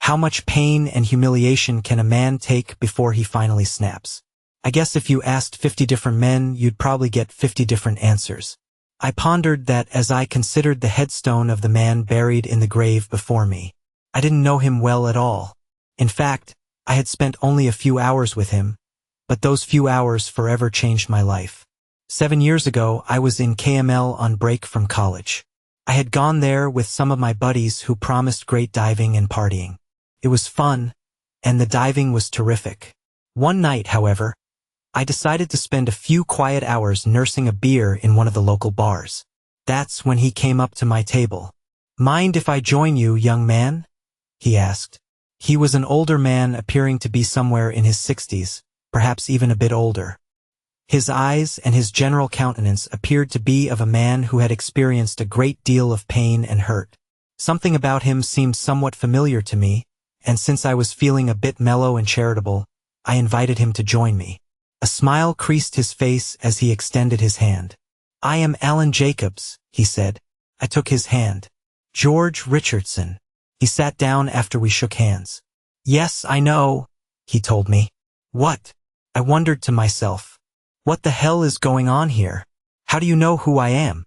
How much pain and humiliation can a man take before he finally snaps? I guess if you asked 50 different men, you'd probably get 50 different answers. I pondered that as I considered the headstone of the man buried in the grave before me. I didn't know him well at all. In fact, I had spent only a few hours with him, but those few hours forever changed my life. 7 years ago, I was in KML on break from college. I had gone there with some of my buddies who promised great diving and partying. It was fun, and the diving was terrific. One night, however, I decided to spend a few quiet hours nursing a beer in one of the local bars. That's when he came up to my table. "Mind if I join you, young man?" he asked. He was an older man appearing to be somewhere in his 60s, perhaps even a bit older. His eyes and his general countenance appeared to be of a man who had experienced a great deal of pain and hurt. Something about him seemed somewhat familiar to me, and since I was feeling a bit mellow and charitable, I invited him to join me. A smile creased his face as he extended his hand. "I am Alan Jacobs," he said. I took his hand. "George Richardson." He sat down after we shook hands. "Yes, I know," he told me. "What?" I wondered to myself. "What the hell is going on here? How do you know who I am?"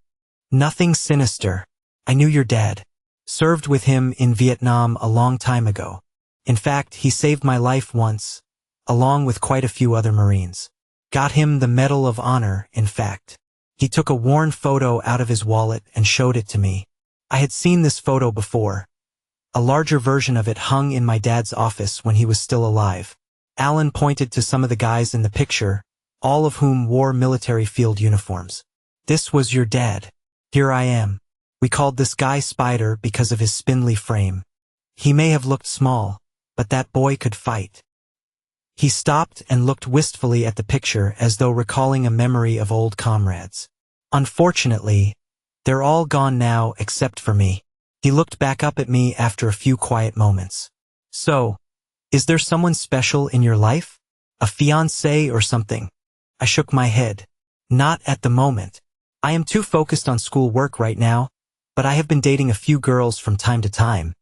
"Nothing sinister. I knew your dad. Served with him in Vietnam a long time ago. In fact, he saved my life once, along with quite a few other Marines. Got him the Medal of Honor, in fact." He took a worn photo out of his wallet and showed it to me. I had seen this photo before. A larger version of it hung in my dad's office when he was still alive. Alan pointed to some of the guys in the picture, all of whom wore military field uniforms. "This was your dad. Here I am." We called this guy Spider because of his spindly frame. He may have looked small, but that boy could fight. He stopped and looked wistfully at the picture as though recalling a memory of old comrades. "Unfortunately, they're all gone now except for me." He looked back up at me after a few quiet moments. "So, is there someone special in your life? A fiancé or something?" I shook my head. "Not at the moment. I am too focused on school work right now, but I have been dating a few girls from time to time,"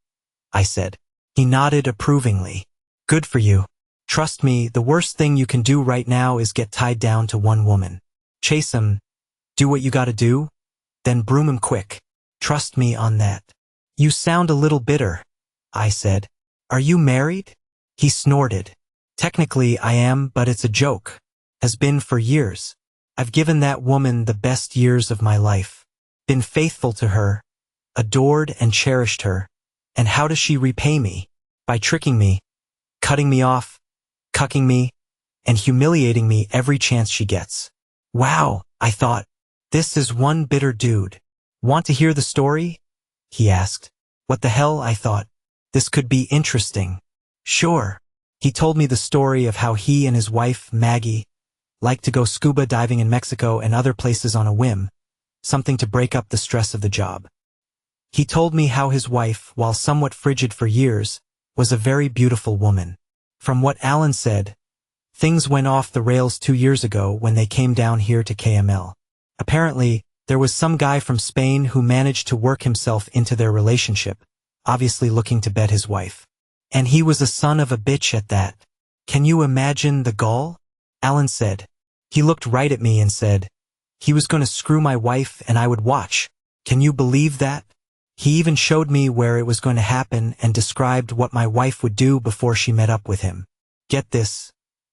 I said. He nodded approvingly. "Good for you. Trust me, the worst thing you can do right now is get tied down to one woman. Chase 'em, do what you gotta do, then broom 'em quick. Trust me on that." "You sound a little bitter," I said. "Are you married?" He snorted. "Technically I am, but it's a joke. Has been for years. I've given that woman the best years of my life. Been faithful to her, adored and cherished her. And how does she repay me? By tricking me, cutting me off, cucking me, and humiliating me every chance she gets." "Wow," I thought. "This is one bitter dude. Want to hear the story?" he asked. "What the hell," I thought. "This could be interesting." "Sure." He told me the story of how he and his wife, Maggie, liked to go scuba diving in Mexico and other places on a whim, something to break up the stress of the job. He told me how his wife, while somewhat frigid for years, was a very beautiful woman. From what Alan said, things went off the rails 2 years ago when they came down here to KML. Apparently, there was some guy from Spain who managed to work himself into their relationship, obviously looking to bed his wife. And he was a son of a bitch at that. Can you imagine the gall? Alan said. He looked right at me and said, he was going to screw my wife and I would watch. Can you believe that? He even showed me where it was going to happen and described what my wife would do before she met up with him. Get this.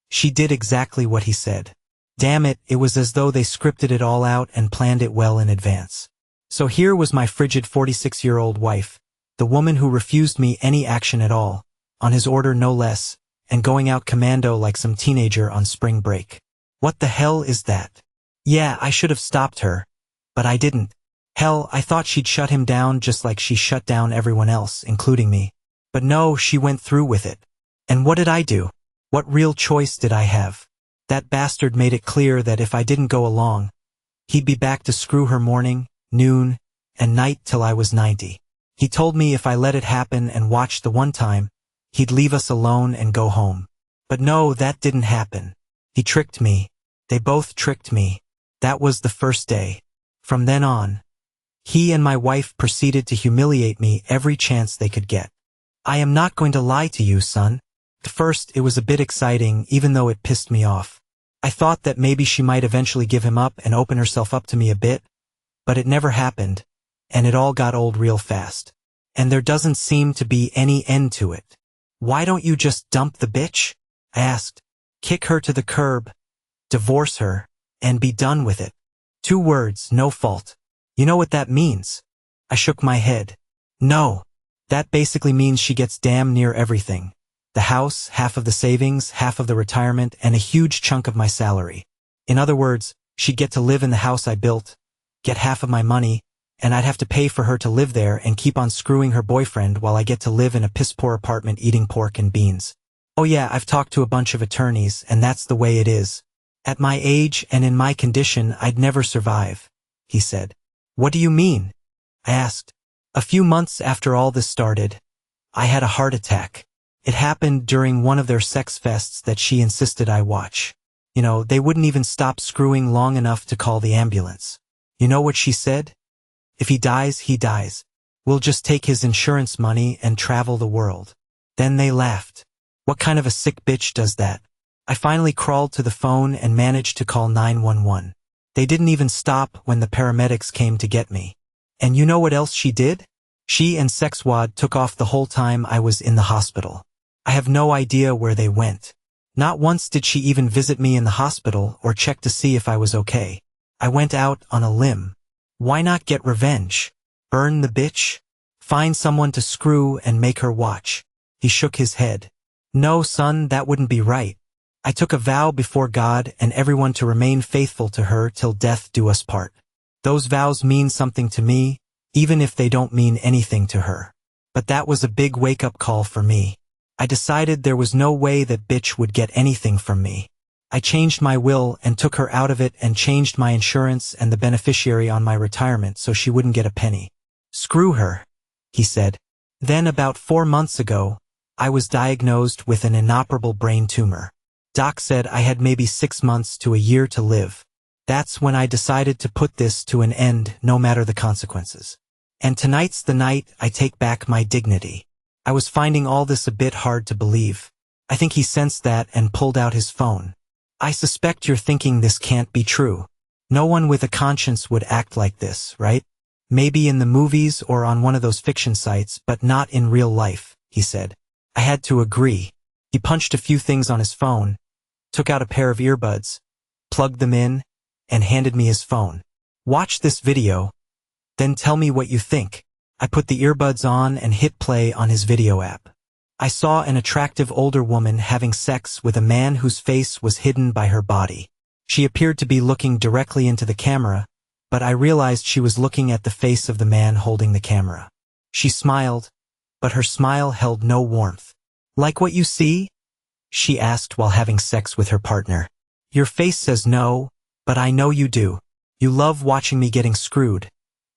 She did exactly what he said. Damn it, it was as though they scripted it all out and planned it well in advance. So here was my frigid 46-year-old wife, the woman who refused me any action at all, on his order no less, and going out commando like some teenager on spring break. What the hell is that? Yeah, I should have stopped her, but I didn't. Hell, I thought she'd shut him down just like she shut down everyone else, including me. But no, she went through with it. And what did I do? What real choice did I have? That bastard made it clear that if I didn't go along, he'd be back to screw her morning, noon, and night till I was 90. He told me if I let it happen and watched the one time, he'd leave us alone and go home. But no, that didn't happen. He tricked me. They both tricked me. That was the first day. From then on, he and my wife proceeded to humiliate me every chance they could get. I am not going to lie to you, son. At first, it was a bit exciting, even though it pissed me off. I thought that maybe she might eventually give him up and open herself up to me a bit, but it never happened, and it all got old real fast. And there doesn't seem to be any end to it. Why don't you just dump the bitch? I asked. Kick her to the curb, divorce her, and be done with it. 2 words, no fault. You know what that means? I shook my head. No. That basically means she gets damn near everything. The house, half of the savings, half of the retirement, and a huge chunk of my salary. In other words, she'd get to live in the house I built, get half of my money, and I'd have to pay for her to live there and keep on screwing her boyfriend while I get to live in a piss-poor apartment eating pork and beans. Oh yeah, I've talked to a bunch of attorneys, and that's the way it is. At my age and in my condition, I'd never survive, he said. What do you mean? I asked. A few months after all this started, I had a heart attack. It happened during one of their sex fests that she insisted I watch. You know, they wouldn't even stop screwing long enough to call the ambulance. You know what she said? If he dies, he dies. We'll just take his insurance money and travel the world. Then they laughed. What kind of a sick bitch does that? I finally crawled to the phone and managed to call 911. They didn't even stop when the paramedics came to get me. And you know what else she did? She and Sexwad took off the whole time I was in the hospital. I have no idea where they went. Not once did she even visit me in the hospital or check to see if I was okay. I went out on a limb. Why not get revenge? Burn the bitch? Find someone to screw and make her watch. He shook his head. No, son, that wouldn't be right. I took a vow before God and everyone to remain faithful to her till death do us part. Those vows mean something to me, even if they don't mean anything to her. But that was a big wake-up call for me. I decided there was no way that bitch would get anything from me. I changed my will and took her out of it and changed my insurance and the beneficiary on my retirement so she wouldn't get a penny. Screw her, he said. Then about 4 months ago, I was diagnosed with an inoperable brain tumor. Doc said I had maybe 6 months to a year to live. That's when I decided to put this to an end, no matter the consequences. And tonight's the night I take back my dignity. I was finding all this a bit hard to believe. I think he sensed that and pulled out his phone. I suspect you're thinking this can't be true. No one with a conscience would act like this, right? Maybe in the movies or on one of those fiction sites, but not in real life, he said. I had to agree. He punched a few things on his phone, took out a pair of earbuds, plugged them in, and handed me his phone. Watch this video, then tell me what you think. I put the earbuds on and hit play on his video app. I saw an attractive older woman having sex with a man whose face was hidden by her body. She appeared to be looking directly into the camera, but I realized she was looking at the face of the man holding the camera. She smiled, but her smile held no warmth. Like what you see? She asked while having sex with her partner. Your face says no, but I know you do. You love watching me getting screwed,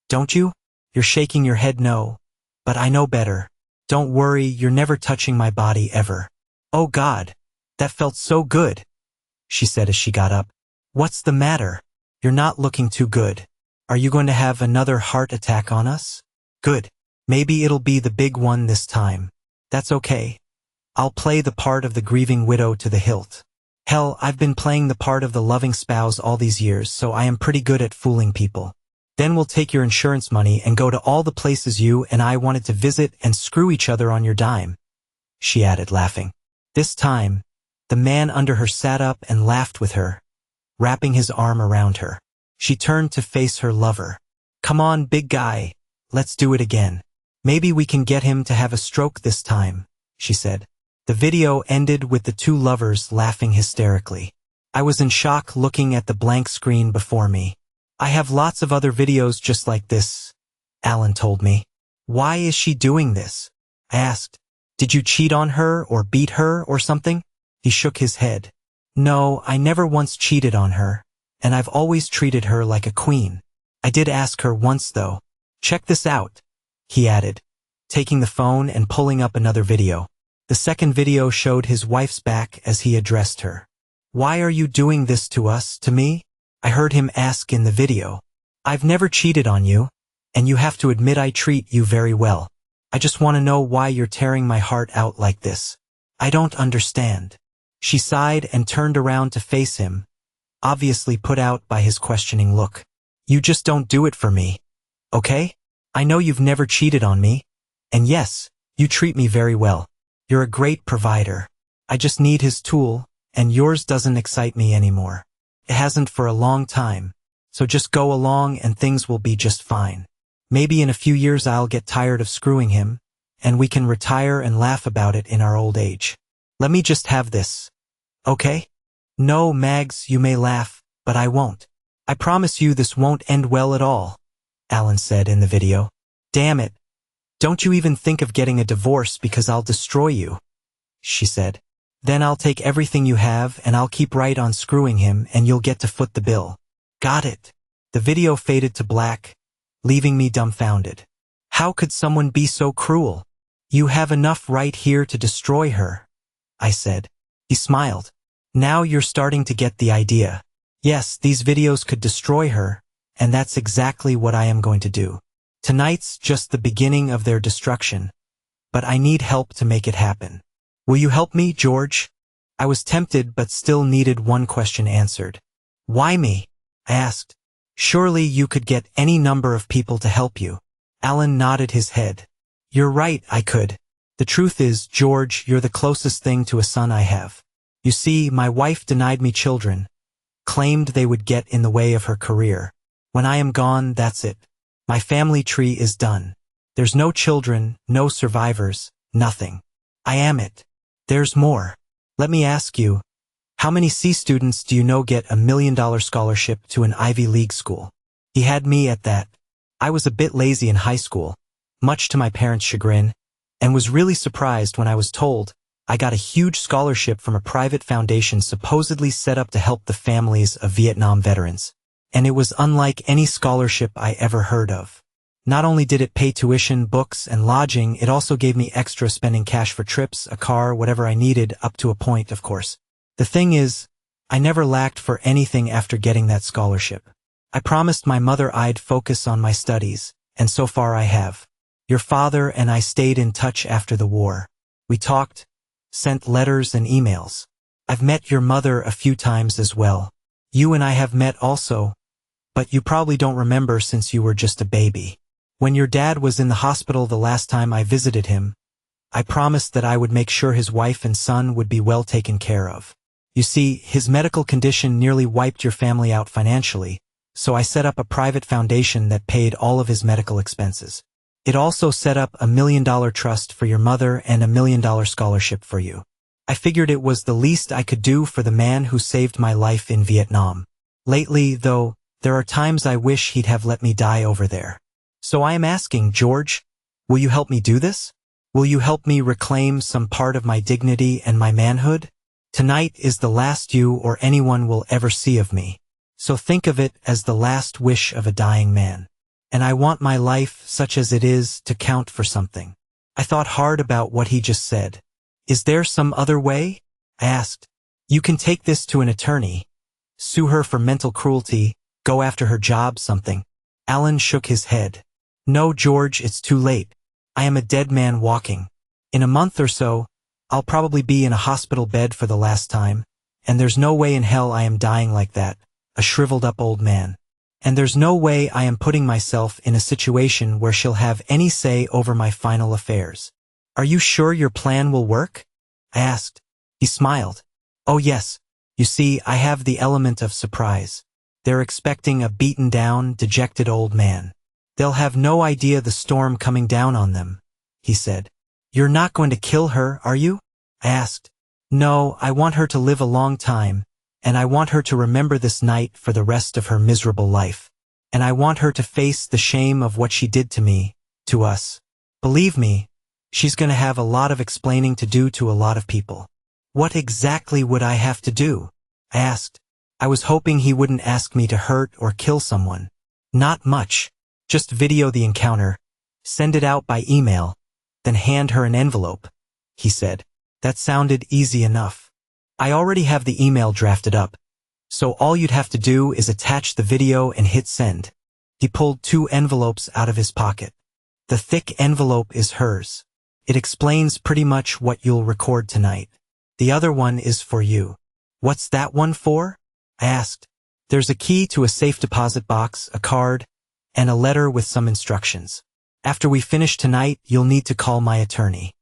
don't you? You're shaking your head no, but I know better. Don't worry, you're never touching my body ever. Oh God, that felt so good, she said as she got up. What's the matter? You're not looking too good. Are you going to have another heart attack on us? Good. Maybe it'll be the big one this time. That's okay. I'll play the part of the grieving widow to the hilt. Hell, I've been playing the part of the loving spouse all these years, so I am pretty good at fooling people. Then we'll take your insurance money and go to all the places you and I wanted to visit and screw each other on your dime, she added, laughing. This time, the man under her sat up and laughed with her, wrapping his arm around her. She turned to face her lover. Come on, big guy, let's do it again. Maybe we can get him to have a stroke this time, she said. The video ended with the two lovers laughing hysterically. I was in shock looking at the blank screen before me. I have lots of other videos just like this, Alan told me. Why is she doing this? I asked. Did you cheat on her or beat her or something? He shook his head. No, I never once cheated on her, and I've always treated her like a queen. I did ask her once though. Check this out, he added, taking the phone and pulling up another video. The second video showed his wife's back as he addressed her. Why are you doing this to us, to me? I heard him ask in the video. I've never cheated on you, and you have to admit I treat you very well. I just want to know why you're tearing my heart out like this. I don't understand. She sighed and turned around to face him, obviously put out by his questioning look. You just don't do it for me, okay? I know you've never cheated on me, and yes, you treat me very well. You're a great provider. I just need his tool, and yours doesn't excite me anymore. It hasn't for a long time, so just go along and things will be just fine. Maybe in a few years I'll get tired of screwing him, and we can retire and laugh about it in our old age. Let me just have this, okay? No, Mags, you may laugh, but I won't. I promise you this won't end well at all, Alan said in the video. Damn it. Don't you even think of getting a divorce because I'll destroy you, she said. Then I'll take everything you have and I'll keep right on screwing him and you'll get to foot the bill. Got it. The video faded to black, leaving me dumbfounded. How could someone be so cruel? You have enough right here to destroy her, I said. He smiled. Now you're starting to get the idea. Yes, these videos could destroy her, and that's exactly what I am going to do. Tonight's just the beginning of their destruction, but I need help to make it happen. Will you help me, George? I was tempted but still needed one question answered. Why me? I asked. Surely you could get any number of people to help you. Alan nodded his head. You're right, I could. The truth is, George, you're the closest thing to a son I have. You see, my wife denied me children, claimed they would get in the way of her career. When I am gone, that's it. My family tree is done. There's no children, no survivors, nothing. I am it. There's more. Let me ask you, how many C students do you know get $1 million scholarship to an Ivy League school? He had me at that. I was a bit lazy in high school, much to my parents' chagrin, and was really surprised when I was told I got a huge scholarship from a private foundation supposedly set up to help the families of Vietnam veterans. And it was unlike any scholarship I ever heard of. Not only did it pay tuition, books, and lodging, it also gave me extra spending cash for trips, a car, whatever I needed, up to a point, of course. The thing is, I never lacked for anything after getting that scholarship. I promised my mother I'd focus on my studies, and so far I have. Your father and I stayed in touch after the war. We talked, sent letters and emails. I've met your mother a few times as well. You and I have met also, but you probably don't remember since you were just a baby. When your dad was in the hospital the last time I visited him, I promised that I would make sure his wife and son would be well taken care of. You see, his medical condition nearly wiped your family out financially, so I set up a private foundation that paid all of his medical expenses. It also set up $1 million trust for your mother and $1 million scholarship for you. I figured it was the least I could do for the man who saved my life in Vietnam. Lately, though, there are times I wish he'd have let me die over there. So I am asking, George, will you help me do this? Will you help me reclaim some part of my dignity and my manhood? Tonight is the last you or anyone will ever see of me. So think of it as the last wish of a dying man. And I want my life, such as it is, to count for something. I thought hard about what he just said. Is there some other way? I asked. You can take this to an attorney, sue her for mental cruelty, go after her job, something. Alan shook his head. No, George, it's too late. I am a dead man walking. In a month or so, I'll probably be in a hospital bed for the last time, and there's no way in hell I am dying like that, a shriveled up old man. And there's no way I am putting myself in a situation where she'll have any say over my final affairs. Are you sure your plan will work? I asked. He smiled. Oh yes. You see, I have the element of surprise. They're expecting a beaten down, dejected old man. They'll have no idea the storm coming down on them, he said. You're not going to kill her, are you? I asked. No, I want her to live a long time, and I want her to remember this night for the rest of her miserable life. And I want her to face the shame of what she did to me, to us. Believe me, she's going to have a lot of explaining to do to a lot of people. What exactly would I have to do? I asked. I was hoping he wouldn't ask me to hurt or kill someone. Not much. Just video the encounter, send it out by email, then hand her an envelope, he said. That sounded easy enough. I already have the email drafted up, so all you'd have to do is attach the video and hit send. He pulled 2 envelopes out of his pocket. The thick envelope is hers. It explains pretty much what you'll record tonight. The other one is for you. What's that one for? I asked. There's a key to a safe deposit box, a card, and a letter with some instructions. After we finish tonight, you'll need to call my attorney.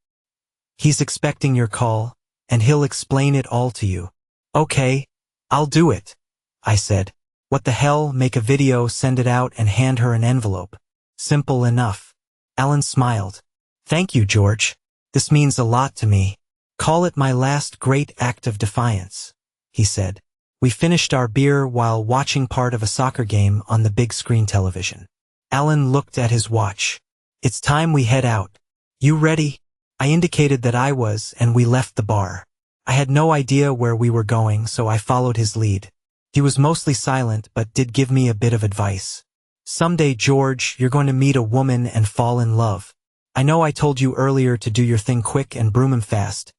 He's expecting your call, and he'll explain it all to you. Okay, I'll do it, I said. What the hell, make a video, send it out, and hand her an envelope. Simple enough. Alan smiled. Thank you, George. This means a lot to me. Call it my last great act of defiance, he said. We finished our beer while watching part of a soccer game on the big screen television. Alan looked at his watch. It's time we head out. You ready? I indicated that I was, and we left the bar. I had no idea where we were going, so I followed his lead. He was mostly silent, but did give me a bit of advice. Someday, George, you're going to meet a woman and fall in love. I know I told you earlier to do your thing quick and broom him fast,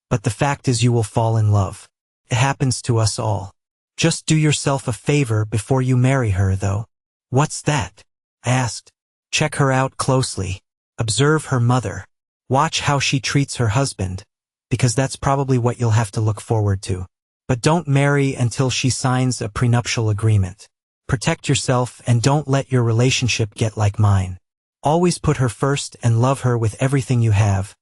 but the fact is you will fall in love. It happens to us all. Just do yourself a favor before you marry her, though. What's that? I asked. Check her out closely. Observe her mother. Watch how she treats her husband, because that's probably what you'll have to look forward to. But don't marry until she signs a prenuptial agreement. Protect yourself and don't let your relationship get like mine. Always put her first and love her with everything you have,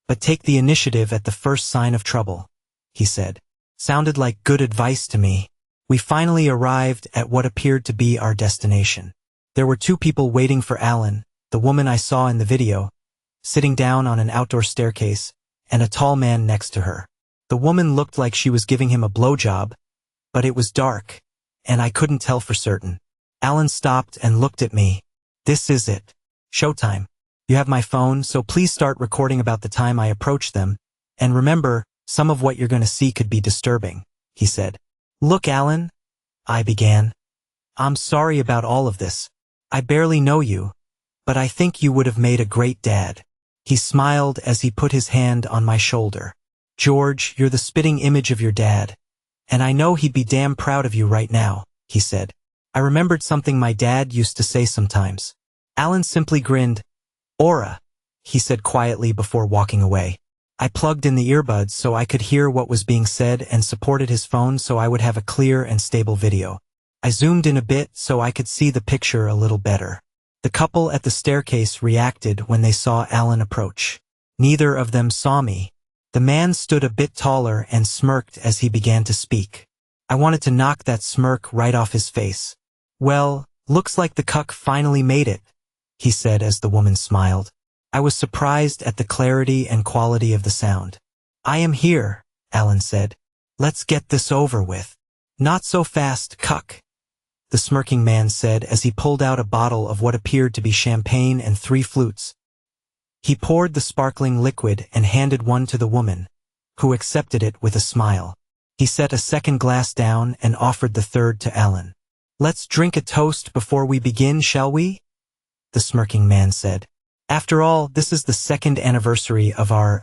but take the initiative at the first sign of trouble, he said. Sounded like good advice to me. We finally arrived at what appeared to be our destination. There were two people waiting for Alan, the woman I saw in the video, sitting down on an outdoor staircase, and a tall man next to her. The woman looked like she was giving him a blowjob, but it was dark, and I couldn't tell for certain. Alan stopped and looked at me. This is it. Showtime. You have my phone, so please start recording about the time I approached them, and remember, some of what you're going to see could be disturbing, he said. Look, Alan, I began. I'm sorry about all of this. I barely know you, but I think you would have made a great dad. He smiled as he put his hand on my shoulder. George, you're the spitting image of your dad, and I know he'd be damn proud of you right now, he said. I remembered something my dad used to say sometimes. Alan simply grinned. Aura, he said quietly before walking away. I plugged in the earbuds so I could hear what was being said and supported his phone so I would have a clear and stable video. I zoomed in a bit so I could see the picture a little better. The couple at the staircase reacted when they saw Alan approach. Neither of them saw me. The man stood a bit taller and smirked as he began to speak. I wanted to knock that smirk right off his face. Well, looks like the cuck finally made it, he said as the woman smiled. I was surprised at the clarity and quality of the sound. I am here, Alan said. Let's get this over with. Not so fast, cuck, the smirking man said as he pulled out a bottle of what appeared to be champagne and 3 flutes. He poured the sparkling liquid and handed one to the woman, who accepted it with a smile. He set a second glass down and offered the third to Alan. Let's drink a toast before we begin, shall we? The smirking man said. After all, this is the 2nd anniversary of our,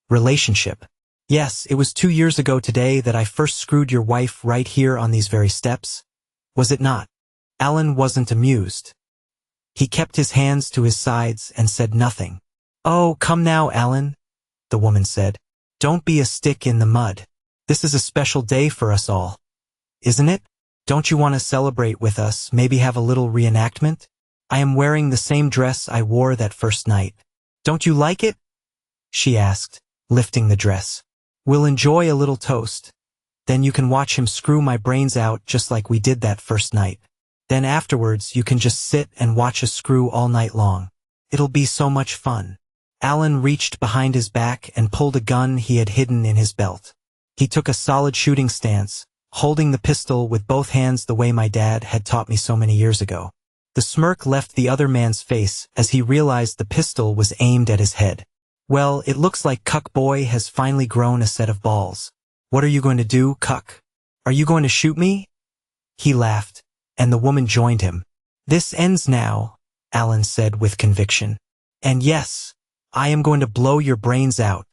relationship. Yes, it was 2 years ago today that I first screwed your wife right here on these very steps. Was it not? Alan wasn't amused. He kept his hands to his sides and said nothing. Oh, come now, Alan, the woman said. Don't be a stick in the mud. This is a special day for us all. Isn't it? Don't you want to celebrate with us, maybe have a little reenactment? I am wearing the same dress I wore that first night. Don't you like it? She asked, lifting the dress. We'll enjoy a little toast. Then you can watch him screw my brains out just like we did that first night. Then afterwards you can just sit and watch us screw all night long. It'll be so much fun. Alan reached behind his back and pulled a gun he had hidden in his belt. He took a solid shooting stance, holding the pistol with both hands the way my dad had taught me so many years ago. The smirk left the other man's face as he realized the pistol was aimed at his head. Well, it looks like Cuck Boy has finally grown a set of balls. What are you going to do, Cuck? Are you going to shoot me? He laughed, and the woman joined him. This ends now, Alan said with conviction. And yes, I am going to blow your brains out.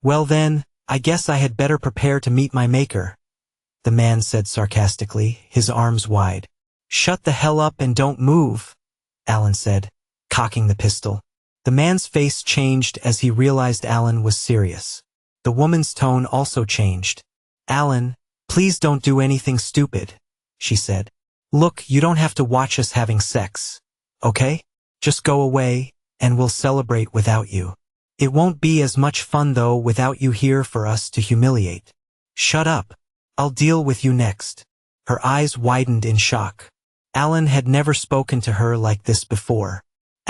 Well then, I guess I had better prepare to meet my maker, the man said sarcastically, his arms wide. Shut the hell up and don't move, Alan said. cocking the pistol. The man's face changed as he realized Alan was serious. The woman's tone also changed. "Alan, please don't do anything stupid," she said. "Look, you don't have to watch us having sex, okay? Just go away, and we'll celebrate without you. It won't be as much fun though without you here for us to humiliate. Shut up. I'll deal with you next." Her eyes widened in shock. Alan had never spoken to her like this before.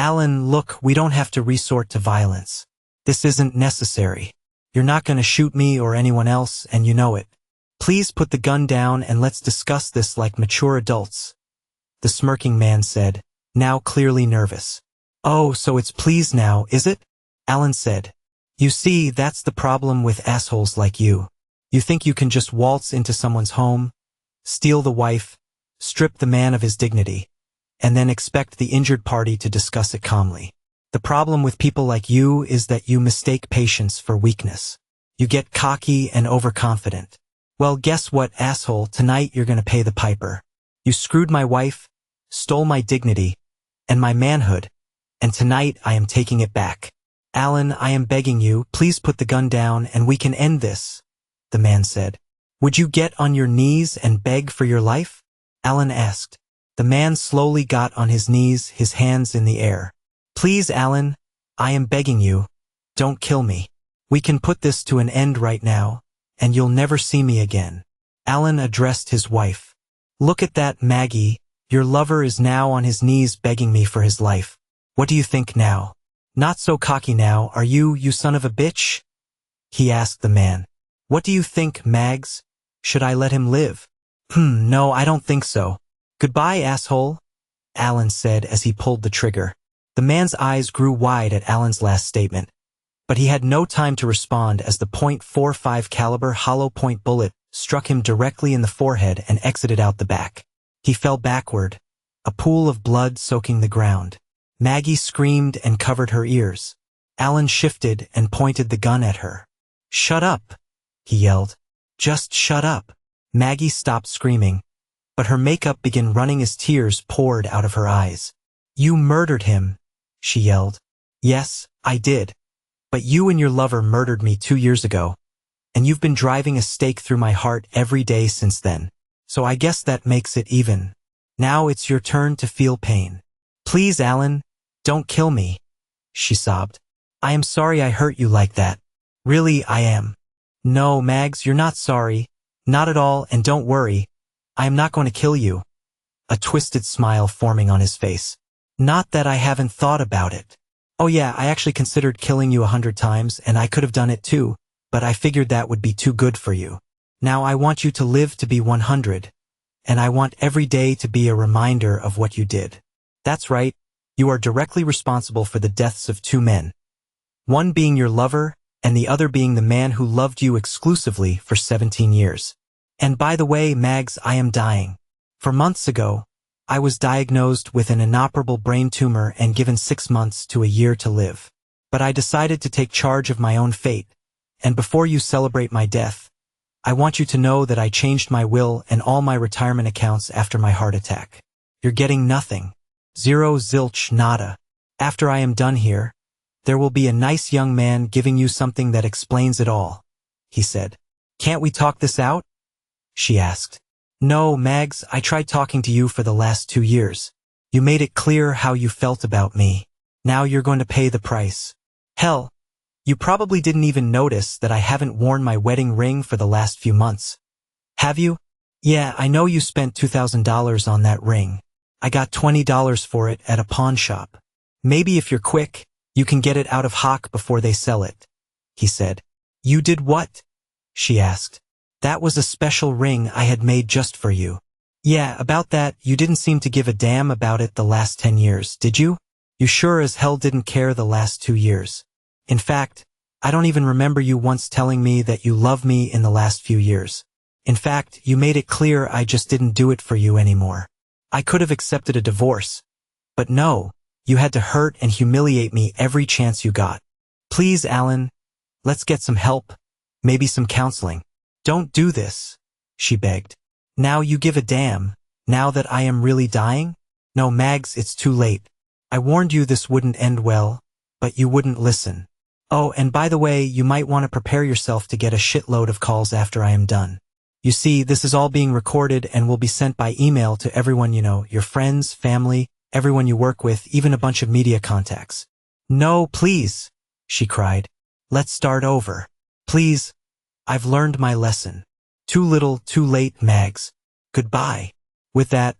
"Alan, look, we don't have to resort to violence. This isn't necessary. You're not going to shoot me or anyone else, and you know it. Please put the gun down and let's discuss this like mature adults," the smirking man said, now clearly nervous. "Oh, so it's please now, is it?" Alan said. "You see, that's the problem with assholes like you. You think you can just waltz into someone's home, steal the wife, strip the man of his dignity, and then expect the injured party to discuss it calmly. The problem with people like you is that you mistake patience for weakness. You get cocky and overconfident. Well, guess what, asshole, tonight you're gonna pay the piper. You screwed my wife, stole my dignity, and my manhood, and tonight I am taking it back. Alan, I am begging you, please put the gun down and we can end this," the man said. "Would you get on your knees and beg for your life?" Alan asked. The man slowly got on his knees, his hands in the air. "Please, Alan, I am begging you, don't kill me. We can put this to an end right now, and you'll never see me again." Alan addressed his wife. "Look at that, Maggie, your lover is now on his knees begging me for his life. What do you think now? Not so cocky now, are you, you son of a bitch?" he asked the man. "What do you think, Mags? Should I let him live?" No, I don't think so. Goodbye, asshole," Alan said as he pulled the trigger. The man's eyes grew wide at Alan's last statement, but he had no time to respond as the .45 caliber hollow point bullet struck him directly in the forehead and exited out the back. He fell backward, a pool of blood soaking the ground. Maggie screamed and covered her ears. Alan shifted and pointed the gun at her. "Shut up," he yelled. "Just shut up." Maggie stopped screaming, but her makeup began running as tears poured out of her eyes. "You murdered him," she yelled. "Yes, I did. But you and your lover murdered me 2 years ago, and you've been driving a stake through my heart every day since then. So I guess that makes it even. Now it's your turn to feel pain. Please, Alan, don't kill me," she sobbed. "I am sorry I hurt you like that. Really, I am." "No, Mags, you're not sorry. Not at all, and don't worry. I am not going to kill you," a twisted smile forming on his face. "Not that I haven't thought about it. Oh yeah, I actually considered killing you 100 times, and I could have done it too, but I figured that would be too good for you. Now I want you to live to be 100, and I want every day to be a reminder of what you did. That's right, you are directly responsible for the deaths of 2 men. One being your lover, and the other being the man who loved you exclusively for 17 years. And by the way, Mags, I am dying. For months ago, I was diagnosed with an inoperable brain tumor and given 6 months to a year to live. But I decided to take charge of my own fate, and before you celebrate my death, I want you to know that I changed my will and all my retirement accounts after my heart attack. You're getting nothing. Zero, zilch, nada. After I am done here, there will be a nice young man giving you something that explains it all," he said. "Can't we talk this out?" she asked. "No, Mags, I tried talking to you for the last 2 years. You made it clear how you felt about me. Now you're going to pay the price. Hell, you probably didn't even notice that I haven't worn my wedding ring for the last few months. Have you? Yeah, I know you spent $2,000 on that ring. I got $20 for it at a pawn shop. Maybe if you're quick, you can get it out of hock before they sell it," he said. "You did what?" she asked. "That was a special ring I had made just for you." "Yeah, about that, you didn't seem to give a damn about it the last 10 years, did you? You sure as hell didn't care the last 2 years. In fact, I don't even remember you once telling me that you love me in the last few years. In fact, you made it clear I just didn't do it for you anymore. I could have accepted a divorce. But no, you had to hurt and humiliate me every chance you got. Please, Alan, let's get some help, maybe some counseling. Don't do this," she begged. "Now you give a damn, now that I am really dying? No, Mags, it's too late. I warned you this wouldn't end well, but you wouldn't listen. Oh, and by the way, you might want to prepare yourself to get a shitload of calls after I am done. You see, this is all being recorded and will be sent by email to everyone you know, your friends, family, everyone you work with, even a bunch of media contacts. No, please, she cried. Let's start over. Please. I've learned my lesson. Too little, too late, Mags. Goodbye. With that,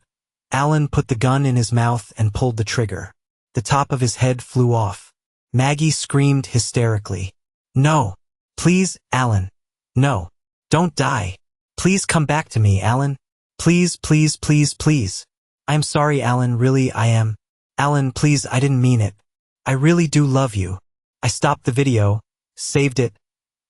Alan put the gun in his mouth and pulled the trigger. The top of his head flew off. Maggie screamed hysterically. No. Please, Alan. No. Don't die. Please come back to me, Alan. Please, please, please, please. I'm sorry, Alan, really, I am. Alan, please, I didn't mean it. I really do love you. I stopped the video, saved it,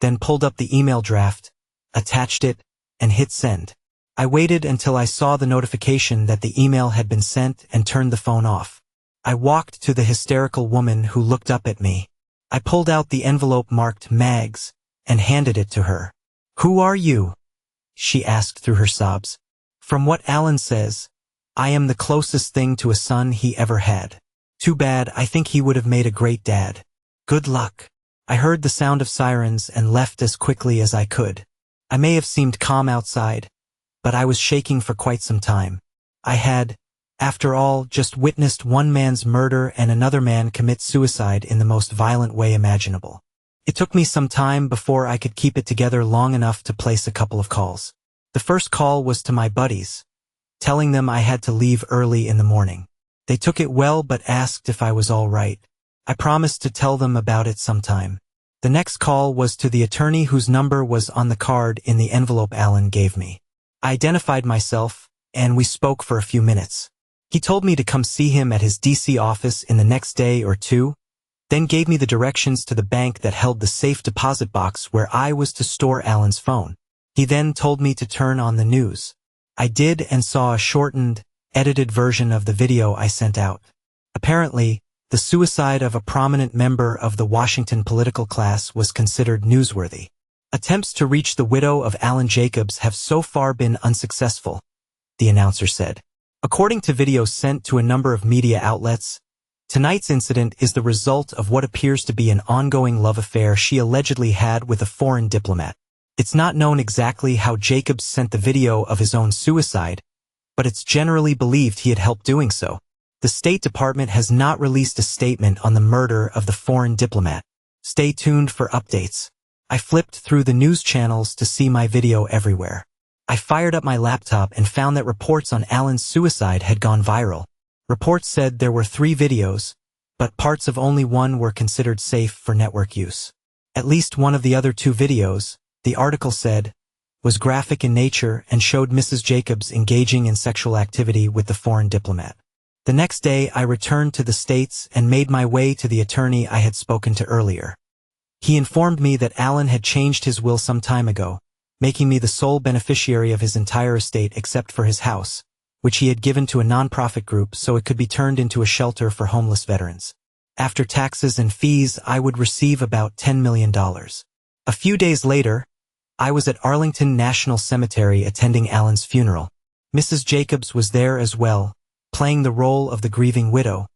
then pulled up the email draft, attached it, and hit send. I waited until I saw the notification that the email had been sent and turned the phone off. I walked to the hysterical woman who looked up at me. I pulled out the envelope marked Mags and handed it to her. Who are you? She asked through her sobs. From what Alan says, I am the closest thing to a son he ever had. Too bad, I think he would have made a great dad. Good luck. I heard the sound of sirens and left as quickly as I could. I may have seemed calm outside, but I was shaking for quite some time. I had, after all, just witnessed one man's murder and another man commit suicide in the most violent way imaginable. It took me some time before I could keep it together long enough to place a couple of calls. The first call was to my buddies, telling them I had to leave early in the morning. They took it well but asked if I was all right. I promised to tell them about it sometime. The next call was to the attorney whose number was on the card in the envelope Alan gave me. I identified myself, and we spoke for a few minutes. He told me to come see him at his DC office in the next day or two, then gave me the directions to the bank that held the safe deposit box where I was to store Alan's phone. He then told me to turn on the news. I did and saw a shortened, edited version of the video I sent out. Apparently, the suicide of a prominent member of the Washington political class was considered newsworthy. Attempts to reach the widow of Alan Jacobs have so far been unsuccessful, the announcer said. According to videos sent to a number of media outlets, tonight's incident is the result of what appears to be an ongoing love affair she allegedly had with a foreign diplomat. It's not known exactly how Jacobs sent the video of his own suicide, but it's generally believed he had helped doing so. The State Department has not released a statement on the murder of the foreign diplomat. Stay tuned for updates. I flipped through the news channels to see my video everywhere. I fired up my laptop and found that reports on Alan's suicide had gone viral. Reports said there were 3 videos, but parts of only one were considered safe for network use. At least one of the other 2 videos, the article said, was graphic in nature and showed Mrs. Jacobs engaging in sexual activity with the foreign diplomat. The next day, I returned to the States and made my way to the attorney I had spoken to earlier. He informed me that Alan had changed his will some time ago, making me the sole beneficiary of his entire estate except for his house, which he had given to a nonprofit group so it could be turned into a shelter for homeless veterans. After taxes and fees, I would receive about $10 million. A few days later, I was at Arlington National Cemetery attending Alan's funeral. Mrs. Jacobs was there as well, playing the role of the grieving widow,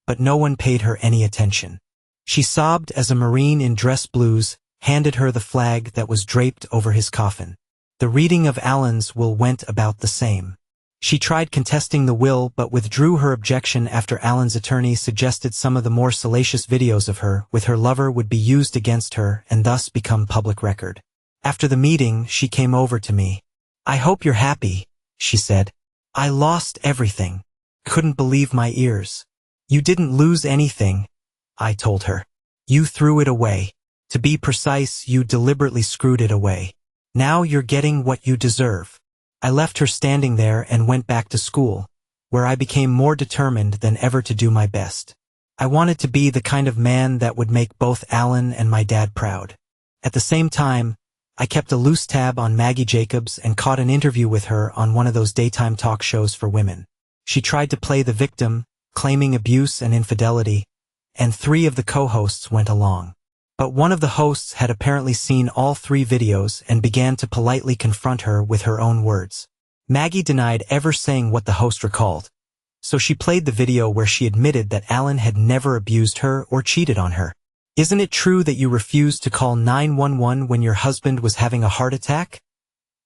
but no one paid her any attention. She sobbed as a Marine in dress blues handed her the flag that was draped over his coffin. The reading of Alan's will went about the same. She tried contesting the will but withdrew her objection after Alan's attorney suggested some of the more salacious videos of her with her lover would be used against her and thus become public record. After the meeting, she came over to me. "I hope you're happy," she said. "I lost everything. Couldn't believe my ears." "You didn't lose anything," I told her. "You threw it away. To be precise, you deliberately screwed it away. Now you're getting what you deserve." I left her standing there and went back to school, where I became more determined than ever to do my best. I wanted to be the kind of man that would make both Alan and my dad proud. At the same time, I kept a loose tab on Maggie Jacobs and caught an interview with her on one of those daytime talk shows for women. She tried to play the victim, claiming abuse and infidelity, and 3 of the co-hosts went along. But one of the hosts had apparently seen all 3 videos and began to politely confront her with her own words. Maggie denied ever saying what the host recalled, So she played the video where she admitted that Alan had never abused her or cheated on her. Isn't it true that you refused to call 911 when your husband was having a heart attack?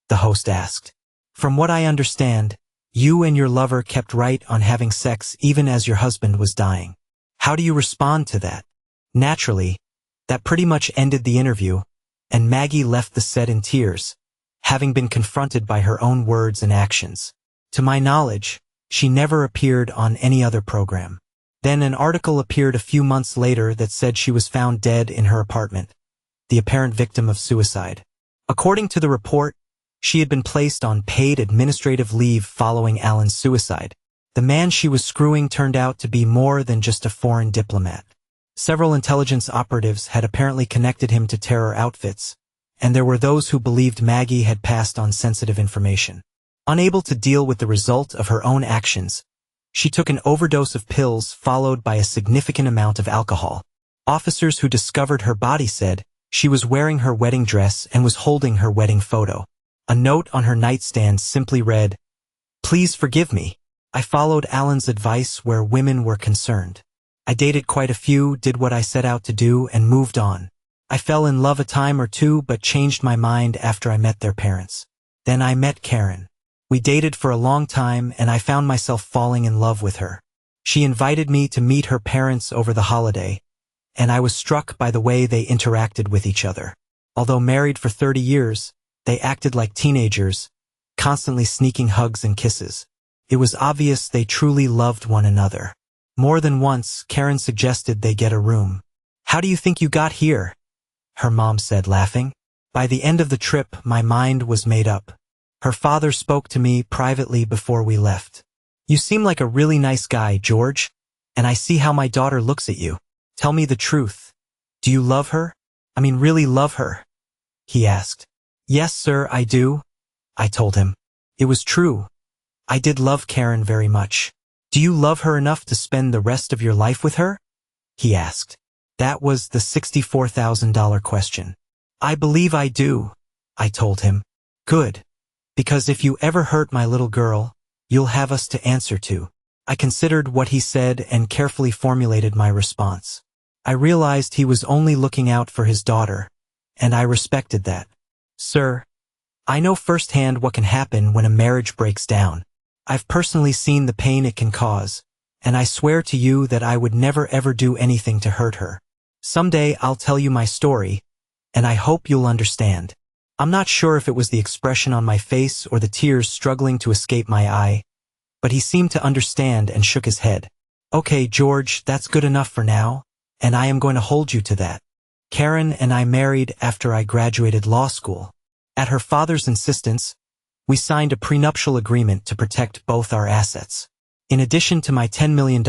The host asked. From what I understand, you and your lover kept right on having sex even as your husband was dying. How do you respond to that? Naturally, that pretty much ended the interview, and Maggie left the set in tears, having been confronted by her own words and actions. To my knowledge, she never appeared on any other program. Then an article appeared a few months later that said she was found dead in her apartment, the apparent victim of suicide. According to the report, she had been placed on paid administrative leave following Alan's suicide. The man she was screwing turned out to be more than just a foreign diplomat. Several intelligence operatives had apparently connected him to terror outfits, and there were those who believed Maggie had passed on sensitive information. Unable to deal with the result of her own actions, she took an overdose of pills followed by a significant amount of alcohol. Officers who discovered her body said she was wearing her wedding dress and was holding her wedding photo. A note on her nightstand simply read, "Please forgive me. I followed Alan's advice where women were concerned. I dated quite a few, did what I set out to do, and moved on. I fell in love a time or two but changed my mind after I met their parents. Then I met Karen. We dated for a long time and I found myself falling in love with her. She invited me to meet her parents over the holiday, and I was struck by the way they interacted with each other. Although married for 30 years, they acted like teenagers, constantly sneaking hugs and kisses. It was obvious they truly loved one another. More than once, Karen suggested they get a room. How do you think you got here?" her mom said, laughing. By the end of the trip, my mind was made up. Her father spoke to me privately before we left. "You seem like a really nice guy, George, and I see how my daughter looks at you. Tell me the truth. Do you love her? I mean, really love her?" he asked. "Yes, sir, I do," I told him. It was true. I did love Karen very much. "Do you love her enough to spend the rest of your life with her?" he asked. That was the $64,000 question. "I believe I do," I told him. "Good. Because if you ever hurt my little girl, you'll have us to answer to." I considered what he said and carefully formulated my response. I realized he was only looking out for his daughter, and I respected that. "Sir, I know firsthand what can happen when a marriage breaks down. I've personally seen the pain it can cause, and I swear to you that I would never ever do anything to hurt her. Someday I'll tell you my story, and I hope you'll understand." I'm not sure if it was the expression on my face or the tears struggling to escape my eye, but he seemed to understand and shook his head. "Okay, George, that's good enough for now, and I am going to hold you to that. Karen and I married after I graduated law school. At her father's insistence, we signed a prenuptial agreement to protect both our assets. In addition to my $10 million,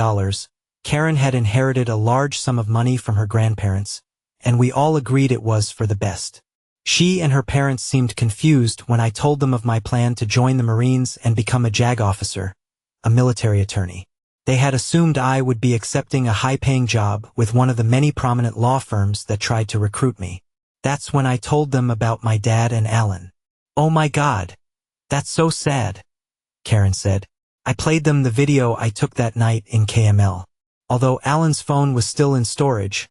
Karen had inherited a large sum of money from her grandparents, and we all agreed it was for the best. She and her parents seemed confused when I told them of my plan to join the Marines and become a JAG officer, a military attorney. They had assumed I would be accepting a high-paying job with one of the many prominent law firms that tried to recruit me. That's when I told them about my dad and Alan. "Oh my God, that's so sad," Karen said. I played them the video I took that night in KML. Although Alan's phone was still in storage,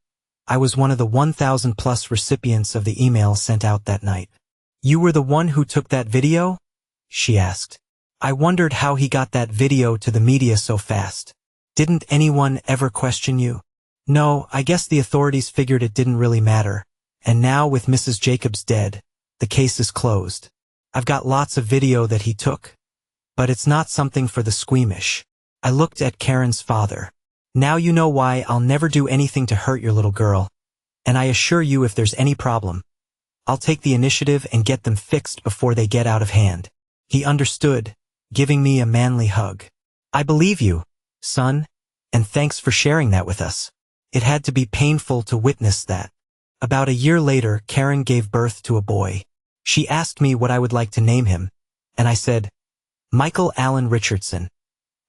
I was one of the 1,000+ recipients of the email sent out that night. "You were the one who took that video?" she asked. I wondered how he got that video to the media so fast. "Didn't anyone ever question you?" "No, I guess the authorities figured it didn't really matter, and now with Mrs. Jacobs dead, the case is closed. I've got lots of video that he took, but it's not something for the squeamish." I looked at Karen's father. "Now you know why I'll never do anything to hurt your little girl, and I assure you if there's any problem, I'll take the initiative and get them fixed before they get out of hand." He understood, giving me a manly hug. "I believe you, son, and thanks for sharing that with us. It had to be painful to witness that." About a year later, Karen gave birth to a boy. She asked me what I would like to name him, and I said, "Michael Allen Richardson,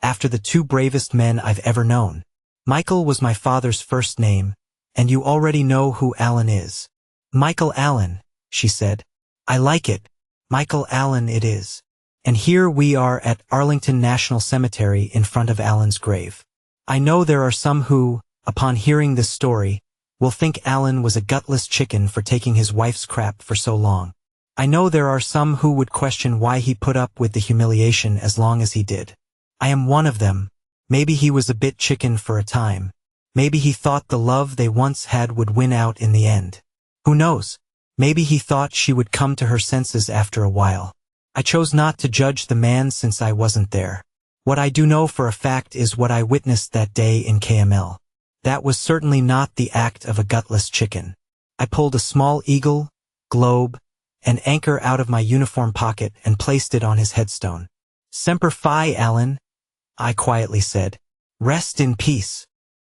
after the two bravest men I've ever known." Michael was my father's first name, and you already know who Alan is. "Michael Allen," she said. "I like it. Michael Allen it is." And here we are at Arlington National Cemetery in front of Alan's grave. I know there are some who, upon hearing this story, will think Alan was a gutless chicken for taking his wife's crap for so long. I know there are some who would question why he put up with the humiliation as long as he did. I am one of them. Maybe he was a bit chicken for a time. Maybe he thought the love they once had would win out in the end. Who knows? Maybe he thought she would come to her senses after a while. I chose not to judge the man since I wasn't there. What I do know for a fact is what I witnessed that day in KML. That was certainly not the act of a gutless chicken. I pulled a small eagle, globe, and anchor out of my uniform pocket and placed it on his headstone. "Semper Fi, Alan," I quietly said. "Rest in peace."